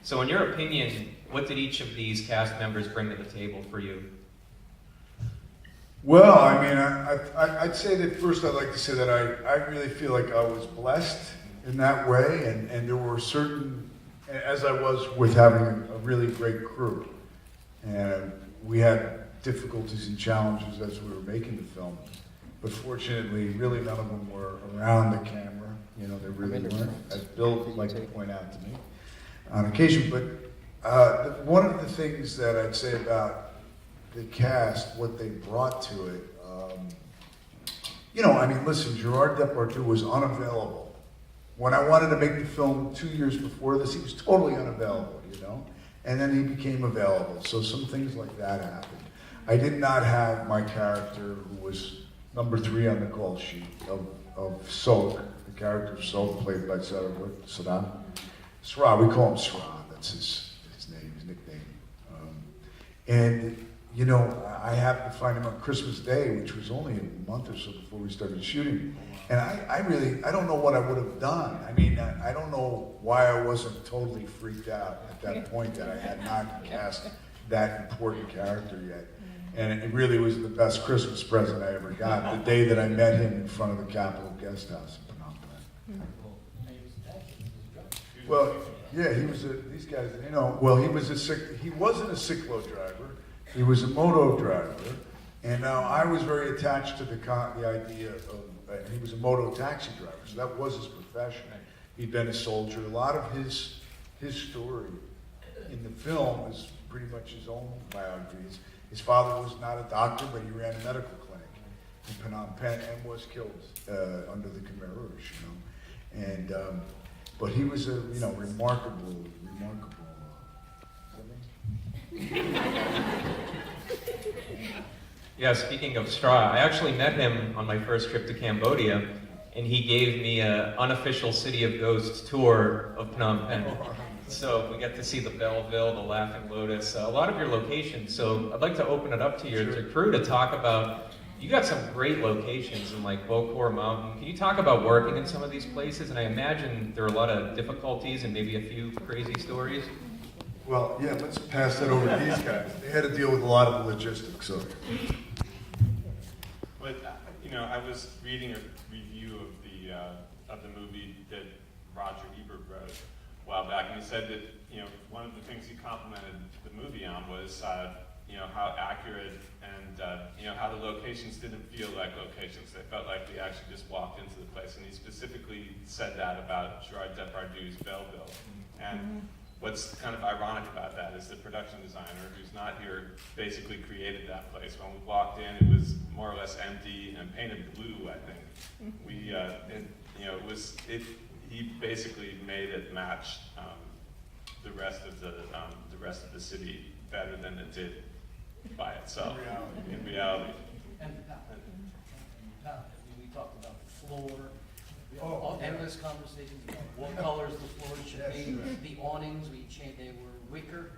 So in your opinion, what did each of these cast members bring to the table for you? Well, I mean, I'd say that first I'd like to say that I really feel like I was blessed in that way, and there were certain, as I was with having a really great crew, and we had difficulties and challenges as we were making the film, but fortunately, really none of them were around the camera, you know, they really weren't, as Bill would like to point out to me on occasion, but one of the things that I'd say about the cast, what they brought to it, you know, I mean, listen, Gerard Depardieu was unavailable. When I wanted to make the film 2 years before this, he was totally unavailable, you know? And then he became available, so some things like that happened. I did not have my character, who was number 3 on the call sheet, of Sok, the character of Sok, played by Saddam. Sra, we call him Sra, that's his name, his nickname. And you know, I happened to find him on Christmas Day, which was only a month or so before we started shooting. And I don't know what I would have done. I mean, I don't know why I wasn't totally freaked out at that point that I had not cast that important character yet. And it really was the best Christmas present I ever got, the day that I met him in front of the Capitol Guest House in Phnom Penh. Well, yeah, he was these guys, you know, well, he wasn't a cyclo driver. He was a moto driver, and now I was very attached to the idea of, he was a moto taxi driver, so that was his profession. He'd been a soldier. A lot of his story in the film is pretty much his own biography. His father was not a doctor, but he ran a medical clinic in Phnom Penh and was killed under the Khmer Rouge, you know. And, but he was a, you know, remarkable. Yeah, speaking of Straw, I actually met him on my first trip to Cambodia, and he gave me an unofficial City of Ghosts tour of Phnom Penh. So we got to see the Belleville, the Laughing Lotus, a lot of your locations. So I'd like to open it up to your crew to talk about, you got some great locations in like Bokor Mountain. Can you talk about working in some of these places? And I imagine there are a lot of difficulties and maybe a few crazy stories. Well, yeah, let's pass that over to these guys. They had to deal with a lot of the logistics, so. But, you know, I was reading a review of the movie that Roger Ebert wrote a while back, and he said that, you know, one of the things he complimented the movie on was, you know, how accurate and, you know, how the locations didn't feel like locations. They felt like we actually just walked into the place, and he specifically said that about Gerard Depardieu's Belleville. And what's kind of ironic about that is the production designer, who's not here, basically created that place. When we walked in, it was more or less empty and painted blue, I think. We, you know, he basically made it match the rest of the city better than it did by itself. In reality. And we talked about the floor. Endless conversations about what colors the floor should be. The awnings, they were wicker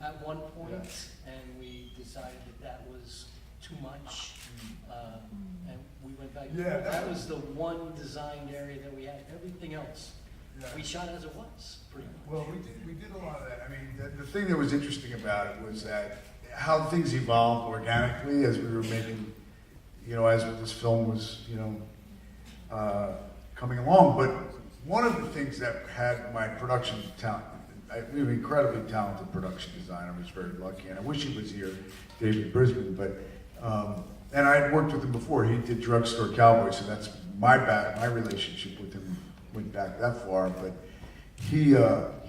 at one point, and we decided that was too much. And we went back. Yeah, that was the one designed area that we had. Everything else, we shot as it was, pretty much. Well, we did a lot of that. I mean, the thing that was interesting about it was that how things evolved organically as we were making, you know, as this film was, you know, coming along. But one of the things that had my production talent, we have an incredibly talented production designer. I was very lucky, and I wish he was here, David Brisbane. But and I had worked with him before. He did Drugstore Cowboy, so that's my relationship with him went back that far. But he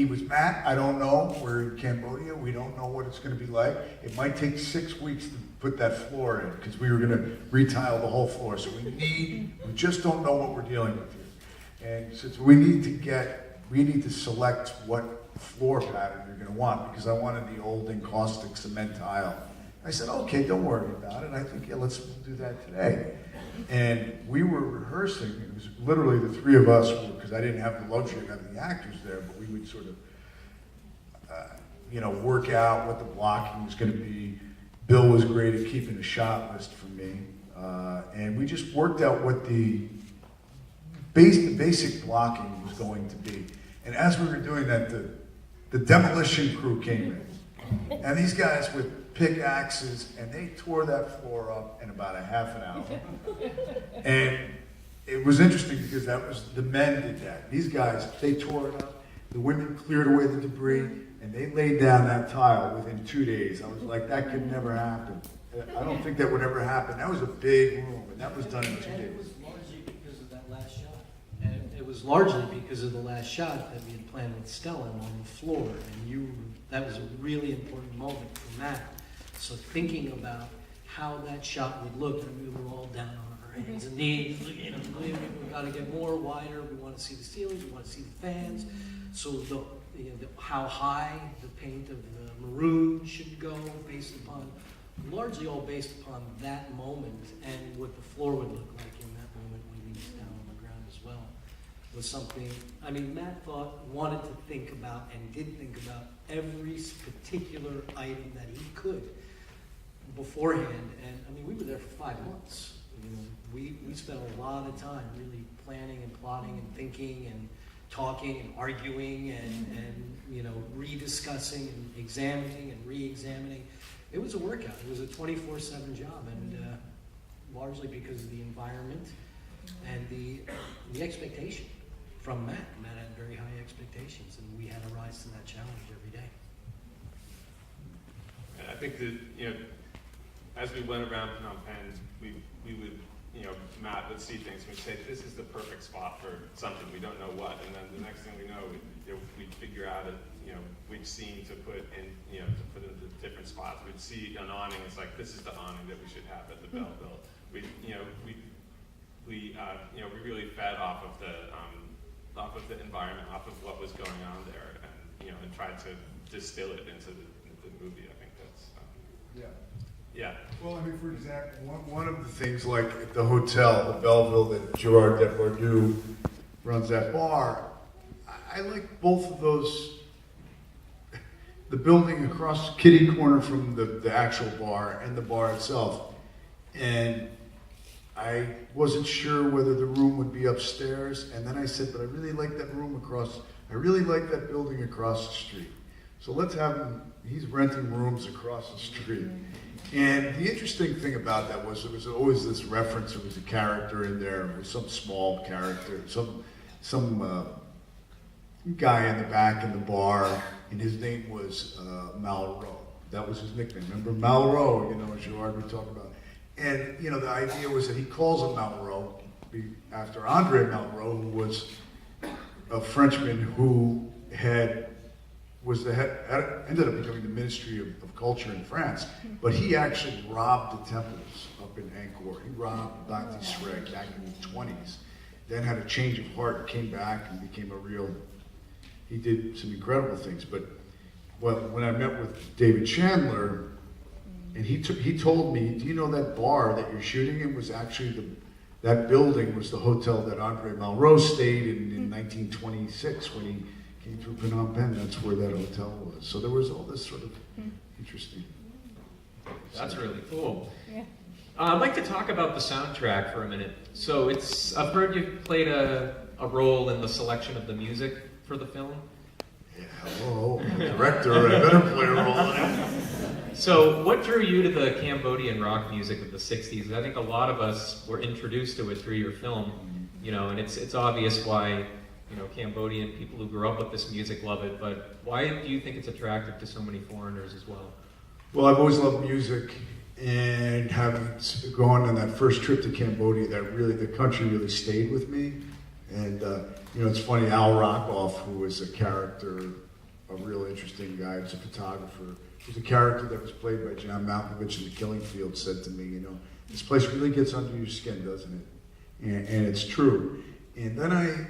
was Matt. I don't know. We're in Cambodia. We don't know what it's going to be like. It might take 6 weeks to put that floor in because we were going to retile the whole floor. So we just don't know what we're dealing with here. And since we need to select what floor pattern you're going to want, because I wanted the old encaustic cement tile. I said, okay, don't worry about it. I think, yeah, let's do that today. And we were rehearsing. It was literally the three of us, because I didn't have the luxury of having the actors there, but we would sort of, you know, work out what the blocking was going to be. Bill was great at keeping a shot list for me. And we just worked out what the basic blocking was going to be. And as we were doing that, the demolition crew came in. And these guys with pickaxes, and they tore that floor up in about a half an hour. And it was interesting because that was, the men did that. These guys, they tore it up, the women cleared away the debris, and they laid down that tile within 2 days. I was like, that could never happen. I don't think that would ever happen. That was a big room, and that was done in 2 And it days. was largely because of that last shot. And it was largely because of the last shot that we had planned with Stellan on the floor. And that was a really important moment for Matt. So thinking about how that shot would look, and we were all down on our hands and knees, you know, we got to get more wider. We want to see the ceilings. We want to see the fans. So how high the paint of the maroon should go, largely all based upon that moment and what the floor would look like in that moment when he was down on the ground as well, was something. I mean, Matt wanted to think about and did think about every particular item that he could beforehand. And I mean, we were there for 5 months. You know, we spent a lot of time really planning and plotting and thinking and talking and arguing and you know, rediscussing and examining and re-examining. It was a workout. It was a 24/7 job, and largely because of the environment and the expectation from Matt. Matt had very high expectations, and we had to rise to that challenge every day. And I think that, you know, as we went around Phnom Penh, we would, you know, Matt would see things and we'd say, this is the perfect spot for something, we don't know what. And then the next thing we know, we'd figure out, which scene to put in, you know, to put into different spots. We'd see an awning, it's like, this is the awning that we should have at the Belleville. We really fed off of the environment, off of what was going on there, and, you know, and tried to distill it into the movie. I think that's, Yeah. yeah. Well, I mean, for example, one of the things like at the hotel, the Belleville, that Gerard Depardieu runs that bar, I like both of those. The building across kitty corner from the actual bar and the bar itself. And I wasn't sure whether the room would be upstairs. And then I said, but I really like that room I really like that building across the street. So let's have him, he's renting rooms across the street. And the interesting thing about that was there was always this reference, there was a character in there, it was some small character, some guy in the back in the bar, and his name was Malraux. That was his nickname. Remember Malraux, you know, Gerard we talked about. And, you know, the idea was that he calls him Malraux after Andre Malraux, who was a Frenchman who ended up becoming the Ministry of Culture in France, but he actually robbed the temples up in Angkor. He robbed Bhakti Shrek back in the 20s, then had a change of heart, came back and became he did some incredible things. But when I met with David Chandler, and he told me, do you know that bar that you're shooting in was actually that building was the hotel that Andre Malraux stayed in 1926 when he came through Phnom Penh. That's where that hotel was. So there was all this sort of interesting. That's really cool. Yeah. I'd like to talk about the soundtrack for a minute. So I've heard you've played a role in the selection of the music for the film. Yeah, hello, I'm a director, I better play a role in it. So what drew you to the Cambodian rock music of the 60s? I think a lot of us were introduced to it through your film, you know, and it's obvious why, you know, Cambodian people who grew up with this music love it, but why do you think it's attractive to so many foreigners as well? Well, I've always loved music, and having gone on that first trip to Cambodia, the country really stayed with me. And, you know, it's funny, Al Rockoff, who was a character, a real interesting guy, was a photographer, was a character that was played by John Malkovich in The Killing Field, said to me, you know, this place really gets under your skin, doesn't it? And it's true. And then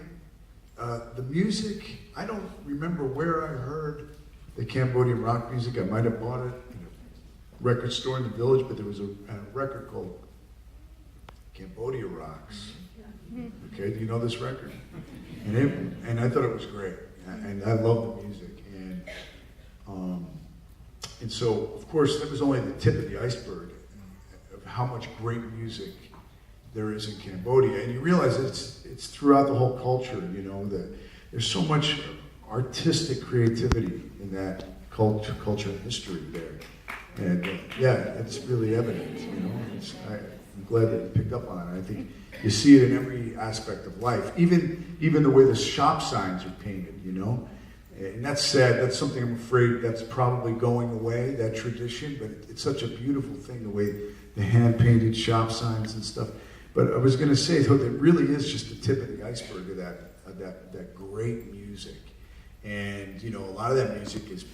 the music, I don't remember where I heard the Cambodian rock music. I might have bought it in a record store in the village, but there was a record called Cambodia Rocks. Okay, do you know this record? And I thought it was great, and I love the music, and so of course that was only the tip of the iceberg of how much great music there is in Cambodia, and you realize it's throughout the whole culture. You know that there's so much artistic creativity in that culture and history there. And yeah, it's really evident, you know. I'm glad that you picked up on it. I think you see it in every aspect of life, even the way the shop signs are painted, you know. And that's sad. That's something I'm afraid that's probably going away, that tradition. But it's such a beautiful thing, the way the hand-painted shop signs and stuff. But I was going to say, though, that really is just the tip of the iceberg of that great music. And, you know, a lot of that music is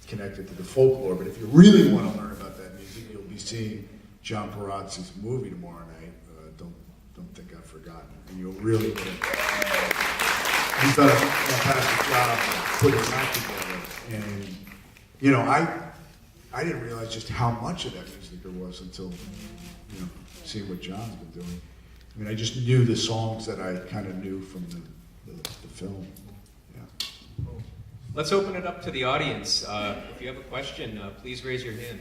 connected to the folklore. But if you really want to learn about that music, you'll be seeing John Perazzi's movie tomorrow night. Don't think I've forgotten. And you'll really get it. He's done a fantastic job of putting that together. And, you know, I didn't realize just how much of that music there was until, you know, seeing what John's been doing. I mean, I just knew the songs that I kind of knew from the film. Yeah. Let's open it up to the audience. If you have a question, please raise your hand.